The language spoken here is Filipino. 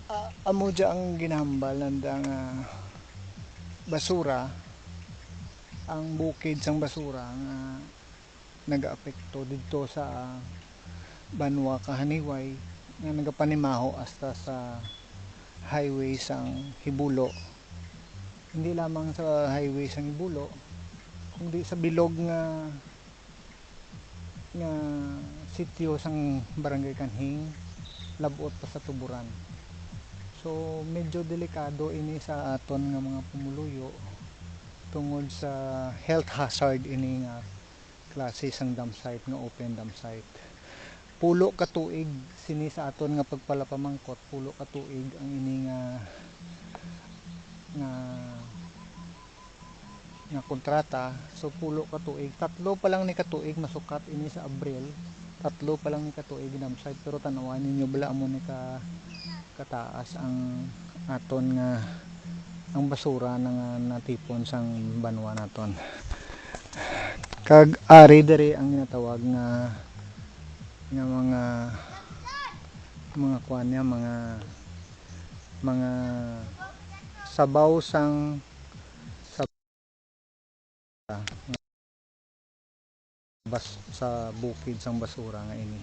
Amo dya ang ginahambal nandang basura, ang bukid sang basura nga nagaapekto dito sa Banwa Kahaniway nga nagapanimaho hasta sa highway sang Hibulo. Hindi lamang sa highway sang Hibulo, kundi sa bilog nga sityo sang Barangay Kanhing, labot pa sa Tuburan. So medyo delikado ini sa aton nga mga pumuluyo tungod sa health hazard ini nga klase sang dump site nga open dump site. Pulo ka tuig sini sa aton nga pagpalapamangkot, pulo ka tuig ang ini nga kontrata. So pulo ka tuig, tatlo pa lang ni katuig masukat ini sa Abril, tatlo pa lang ni katuig dump site, pero tanawan ninyo bala mo ni kataas ang aton nga ang basura nga natipon sang banwa naton. Kag ari diri ang ginatawag nga mga kuan niya, mga sabaw sang sa bukid sang basura nga ini.